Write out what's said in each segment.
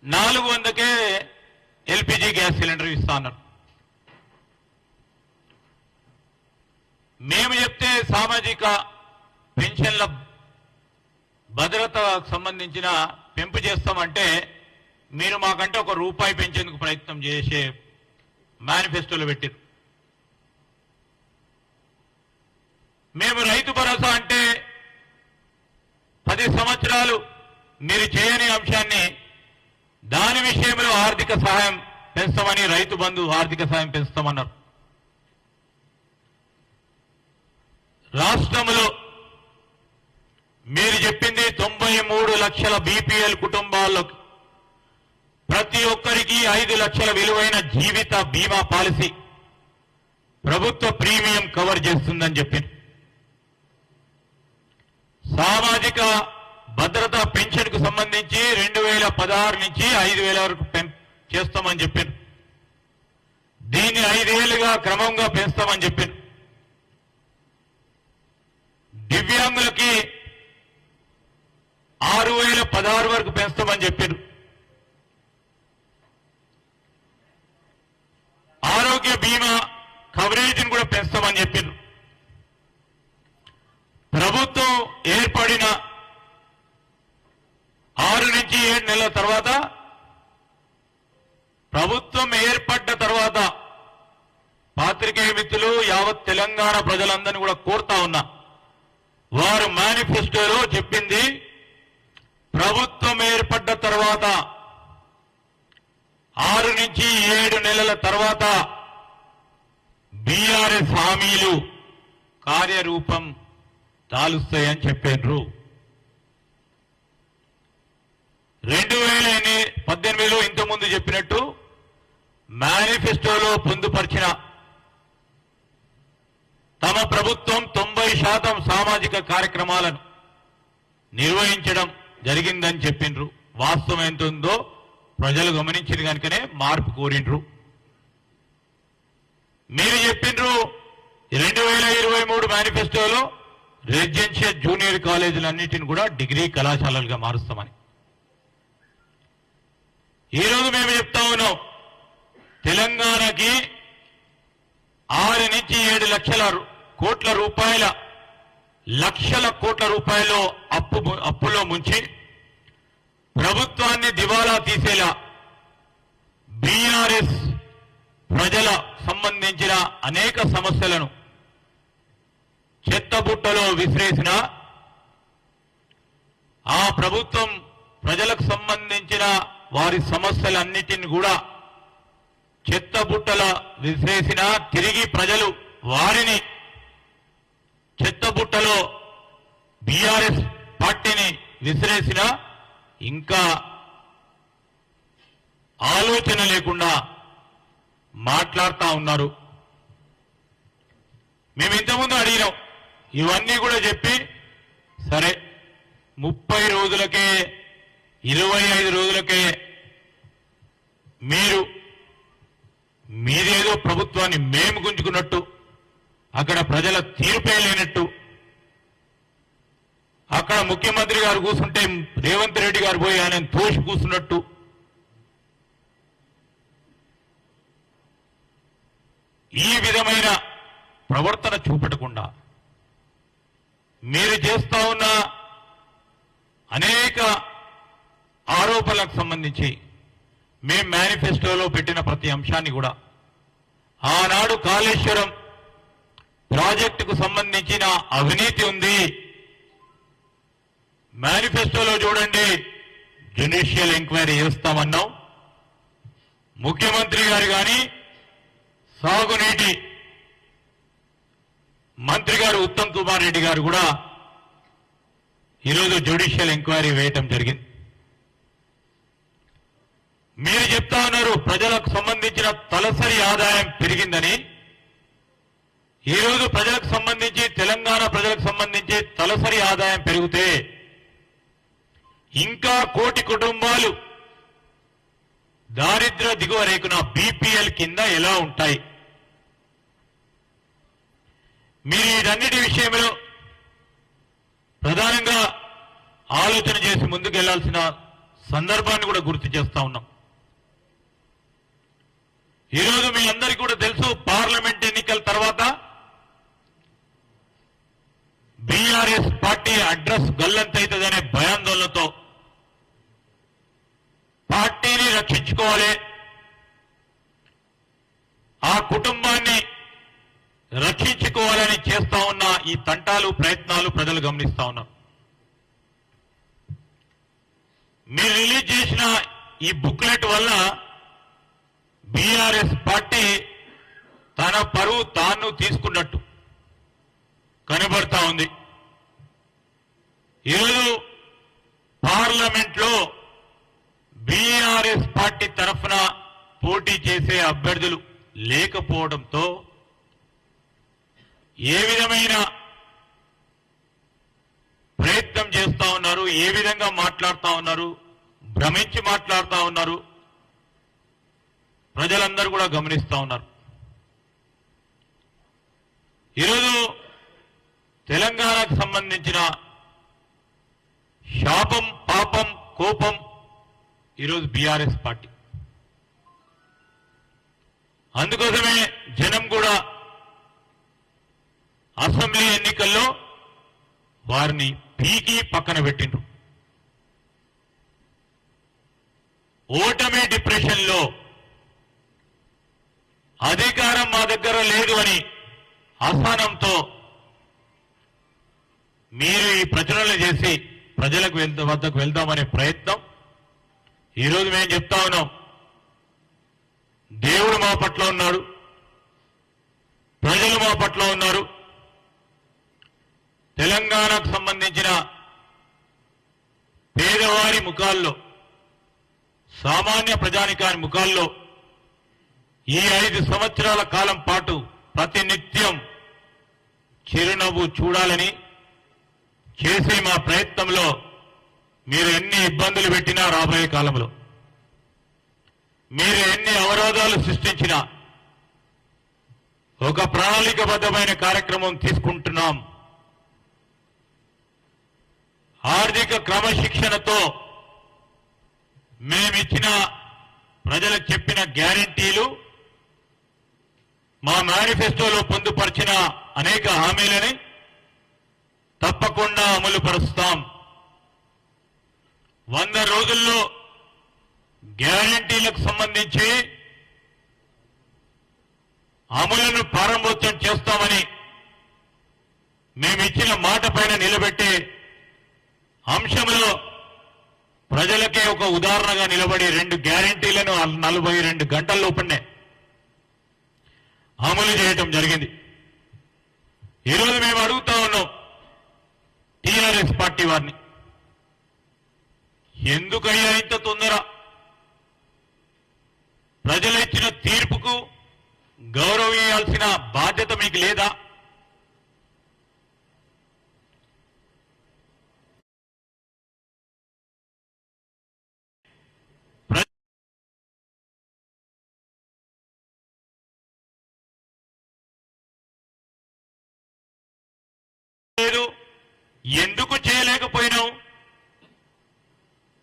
400కే LPG gas cylinder ఇస్తా అన్నారు. మేము చెప్తే సామాజిక పెన్షన్ల భద్రతకు సంబంధించిన పెంపు చేస్తామంటే మీరు మాకంటే ₹1 పెంచేందుకు ప్రయత్నం చేసే మేనిఫెస్టోలో పెట్టారు. మేము రైతు భరోసా అంటే 10 సంవత్సరాలు మీరు చేయని అంశాన్ని దాని విషయంలో ఆర్థిక సహాయం పెంచుతామని, రైతు బంధు ఆర్థిక సహాయం పెంచుతామన్నారు. రాష్ట్రంలో మీరు చెప్పింది 93 లక్షల బీపీఎల్ కుటుంబాలకు ప్రతి ఒక్కరికి 5 లక్షల విలువైన జీవిత బీమా పాలసీ ప్రభుత్వ ప్రీమియం కవర్ చేస్తుందని చెప్పింది. సామాజిక భద్రత పెన్షన్ కు సంబంధించి 2016 నుంచి 5,000 వరకు చేస్తామని చెప్పారు. దీన్ని 5 ఏళ్లుగా క్రమంగా పెంచుతామని చెప్పారు. దివ్యాంగులకి 6,016 వరకు పెంచుతామని చెప్పారు. ఆరోగ్య బీమా కవరేజీని కూడా పెంచుతామని చెప్పారు. ప్రభుత్వం ఏర్పడిన 6 నుంచి 7 నెలల తర్వాత, ప్రభుత్వం ఏర్పడ్డ తర్వాత పాత్రికేయ మిత్రులు యావత్ తెలంగాణ ప్రజలందరినీ కూడా కోరుతా ఉన్నా, వారు మేనిఫెస్టోలో చెప్పింది ప్రభుత్వం ఏర్పడ్డ తర్వాత 6 నుంచి 7 నెలల తర్వాత బీఆర్ఎస్ హామీలు కార్యరూపం దాలుస్తాయని చెప్పారు. 2018లో ఇంతకుముందు చెప్పినట్టు మేనిఫెస్టోలో పొందుపరిచిన తమ ప్రభుత్వం 90% సామాజిక కార్యక్రమాలను నిర్వహించడం జరిగిందని చెప్పిండ్రు. వాస్తవం ఎంత ఉందో ప్రజలు గమనించింది కనుకనే మార్పు కోరిండ్రు. మీరు చెప్పిండ్రు 2023 మేనిఫెస్టోలో రెసిడెన్షియల్ జూనియర్ కాలేజీలన్నింటిని కూడా డిగ్రీ కళాశాలలుగా మారుస్తామని. ఈరోజు మేము చెప్తా ఉన్నాం, తెలంగాణకి 6 నుంచి 7 లక్షల కోట్ల రూపాయలు అప్పులో ముంచి ప్రభుత్వాన్ని దివాలా తీసేలా బీఆర్ఎస్ ప్రజల సంబంధించిన అనేక సమస్యలను చెత్తబుట్టలో విసిరేసిన ఆ ప్రభుత్వం ప్రజలకు సంబంధించిన వారి సమస్యలన్నిటిని కూడా చెత్తబుట్టల విసిరేసిన, తిరిగి ప్రజలు వారిని చెత్తబుట్టలో బీఆర్ఎస్ పార్టీని విసిరేసిన, ఇంకా ఆలోచన లేకుండా మాట్లాడుతూ ఉన్నారు. మేము ఇంతకుముందు అడిగినాం, ఇవన్నీ కూడా చెప్పి సరే 30 రోజులకే 25 రోజులకే మీరేదో ప్రభుత్వాన్ని మేము గుంజుకున్నట్టు, అక్కడ ప్రజల తీర్పే లేనట్టు, అక్కడ ముఖ్యమంత్రి గారు కూర్చుంటే రేవంత్ రెడ్డి గారు పోయి ఆయన తోసి కూర్చున్నట్టు, ఈ విధమైన ప్రవర్తన చూపెట్టకుండా మీరు చేస్తా ఉన్న అనేక ఆరోపణలకు సంబంధించి మేము మేనిఫెస్టోలో పెట్టిన ప్రతి అంశాన్ని కూడా, ఆనాడు కాళేశ్వరం ప్రాజెక్టుకు సంబంధించిన అవినీతి ఉంది, మేనిఫెస్టోలో చూడండి జ్యుడిషియల్ ఎంక్వైరీ చేస్తామన్నాం. ముఖ్యమంత్రి గారు కానీ సాగునీటి మంత్రి గారు ఉత్తమ్ కుమార్ రెడ్డి గారు కూడా ఈరోజు జ్యుడిషియల్ ఎంక్వైరీ వేయటం జరిగింది. మీరు చెప్తా ఉన్నారు ప్రజలకు సంబంధించిన తలసరి ఆదాయం పెరిగిందని. ఈరోజు ప్రజలకు సంబంధించి, తెలంగాణ ప్రజలకు సంబంధించి తలసరి ఆదాయం పెరిగితే ఇంకా 1 కోటి కుటుంబాలు దారిద్ర్య దిగువ రేఖన బీపీఎల్ కింద ఎలా ఉంటాయి? మీరు వీటన్నిటి విషయంలో ప్రధానంగా ఆలోచన చేసి ముందుకెళ్లాల్సిన సందర్భాన్ని కూడా గుర్తు చేస్తా ఉన్నాం. ఈరోజు మీ అందరికీ కూడా తెలుసు, పార్లమెంట్ ఎన్నికల తర్వాత బీఆర్ఎస్ పార్టీ అడ్రస్ గల్లంతైతుందనే భయాందోళనతో పార్టీని రక్షించుకోవాలి, ఆ కుటుంబాన్ని రక్షించుకోవాలని చేస్తా ఉన్న ఈ తంటాలు ప్రయత్నాలు ప్రజలు గమనిస్తా ఉన్నారు. మీరు రిలీజ్ చేసిన ఈ బుక్లెట్ వల్ల బీఆర్ఎస్ పార్టీ తన పరువు తాను తీసుకున్నట్టు కనబడతా ఉంది. ఈరోజు పార్లమెంట్లో బీఆర్ఎస్ పార్టీ తరఫున పోటీ చేసే అభ్యర్థులు లేకపోవడంతో ఏ విధమైన ప్రయత్నం చేస్తా ఉన్నారు, ఏ విధంగా మాట్లాడుతా ఉన్నారు, భ్రమించి మాట్లాడుతా ఉన్నారు, ప్రజలందరూ కూడా గమనిస్తా ఉన్నారు. ఈరోజు తెలంగాణకు సంబంధించిన శాపం, పాపం, కోపం ఈరోజు బీఆర్ఎస్ పార్టీ. అందుకోసమే జనం కూడా అసెంబ్లీ ఎన్నికల్లో వారిని పీకి పక్కన పెట్టిండ్రు. ఓటమి డిప్రెషన్లో అధికారం మా దగ్గర లేదు అని అసహనంతో మీరు ఈ ప్రచురణలు చేసి ప్రజలకు వద్దకు వెళ్దామనే ప్రయత్నం ఈరోజు మేము చెప్తా ఉన్నాం. దేవుడు మా పట్ల ఉన్నాడు, ప్రజలు మా పట్ల ఉన్నారు. తెలంగాణకు సంబంధించిన పేదవారి ముఖాల్లో, సామాన్య ప్రజానికాని ముఖాల్లో ఈ 5 సంవత్సరాల కాలం పాటు ప్రతినిత్యం చిరునవ్వు చూడాలని చేసే మా ప్రయత్నంలో మీరు ఎన్ని ఇబ్బందులు పెట్టినా, రాబోయే కాలంలో మీరు ఎన్ని అవరోధాలు సృష్టించినా ఒక ప్రణాళికబద్ధమైన కార్యక్రమం తీసుకుంటున్నాం. ఆర్థిక క్రమశిక్షణతో మేమిచ్చిన, ప్రజలకు చెప్పిన గ్యారంటీలు, మా మేనిఫెస్టోలో పొందుపరిచిన అనేక హామీలని తప్పకుండా అమలు పరుస్తాం. 100 రోజుల్లో గ్యారంటీలకు సంబంధించి అమలును ప్రారంభోత్సవం చేస్తామని మేమిచ్చిన మాట పైన నిలబెట్టే అంశంలో ప్రజలకే ఒక ఉదాహరణగా నిలబడి 2 గ్యారంటీలను 42 గంటల లోపలనే అమలు చేయటం జరిగింది. ఈరోజు మేము అడుగుతా ఉన్నాం టీఆర్ఎస్ పార్టీ వారిని, ఎందుకయ్యా ఇంత తొందర? ప్రజలు ఇచ్చిన తీర్పుకు గౌరవించాల్సిన బాధ్యత మీకు లేదా? ఎందుకు చేయలేకపోయినావు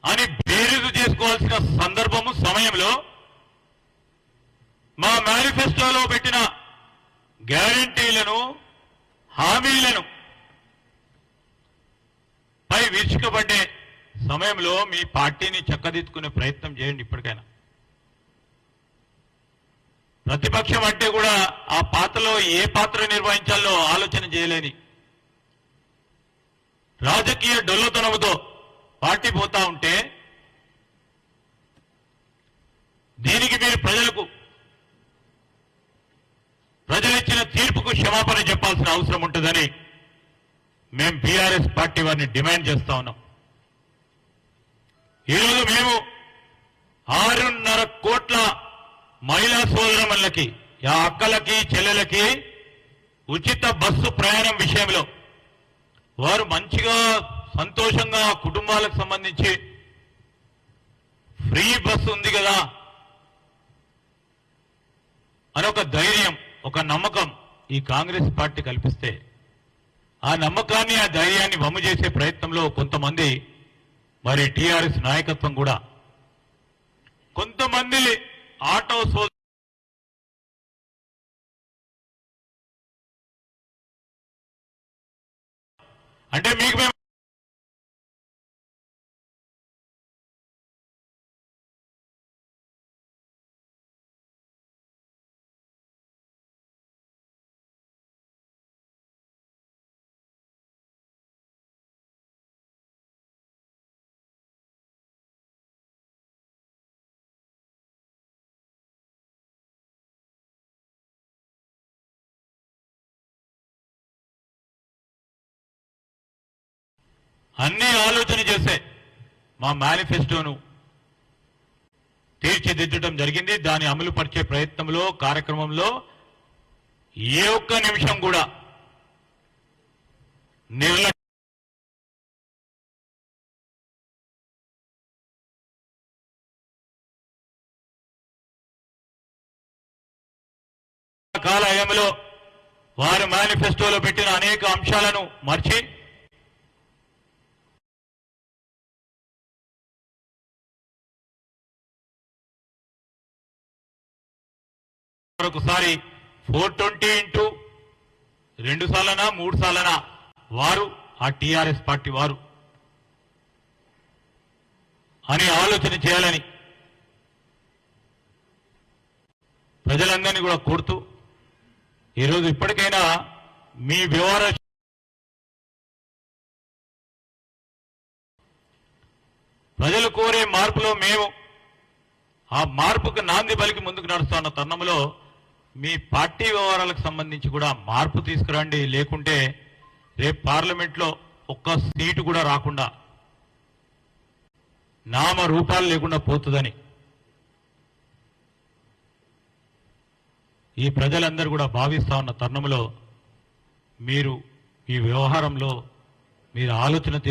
అని బేరీజు చేసుకోవాల్సిన సందర్భము, సమయంలో మా మేనిఫెస్టోలో పెట్టిన గ్యారంటీలను, హామీలను పై విరుచుకబడ్డే సమయంలో మీ పార్టీని చక్కదిద్దుకునే ప్రయత్నం చేయండి. ఇప్పటికైనా ప్రతిపక్షం అంటే కూడా ఆ పాత్రలో ఏ పాత్ర నిర్వహించాలో ఆలోచన చేయలేని, రాజకీయ డొల్లతనముతో పార్టీ పోతా ఉంటే దీనికి మీరు ప్రజలిచ్చిన తీర్పుకు క్షమాపణ చెప్పాల్సిన అవసరం ఉంటుందని మేము బీఆర్ఎస్ పార్టీ వారిని డిమాండ్ చేస్తా ఉన్నాం. ఈరోజు మేము 6.5 కోట్ల మహిళా సోదరమణులకి, ఆ అక్కలకి, చెల్లెలకి ఉచిత బస్సు ప్రయాణం విషయంలో వారు మంచిగా సంతోషంగా కుటుంబాలకు సంబంధించి ఫ్రీ బస్సు ఉంది కదా అని ఒక ధైర్యం, ఒక నమ్మకం ఈ కాంగ్రెస్ పార్టీ కల్పిస్తే, ఆ నమ్మకాన్ని, ఆ ధైర్యాన్ని వమ్ము చేసే ప్రయత్నంలో కొంతమంది మరి టీఆర్ఎస్ నాయకత్వం కూడా కొంతమంది ఆటో అంటే మీకు మేము అన్ని ఆలోచన చేసే మా మేనిఫెస్టోను తీర్చిదిద్దడం జరిగింది. దాన్ని అమలు పరిచే ప్రయత్నంలో కార్యక్రమంలో ఏ ఒక్క నిమిషం కూడా కాలయంలో వారు మేనిఫెస్టోలో పెట్టిన అనేక అంశాలను మర్చి ఒకసారి 420 ఇంటూ 2 సార్లనా 3 సార్లనా వారు ఆ టీఆర్ఎస్ పార్టీ వారు అని ఆలోచన చేయాలని ప్రజలందరినీ కూడా కోరుతూ ఈరోజు ఇప్పటికైనా మీ వ్యవహార ప్రజలు కోరే మార్పులో మేము ఆ మార్పుకు నాంది పలికి ముందుకు నడుస్తున్న తరుణంలో మీ పార్టీ వ్యవహారాలకు సంబంధించి కూడా మార్పు తీసుకురండి. లేకుంటే రేపు పార్లమెంట్లో ఒక్క సీటు కూడా రాకుండా నామ రూపాలు లేకుండా పోతుందని ఈ ప్రజలందరూ కూడా భావిస్తా ఉన్న తరుణంలో మీరు ఈ వ్యవహారంలో మీరు ఆలోచన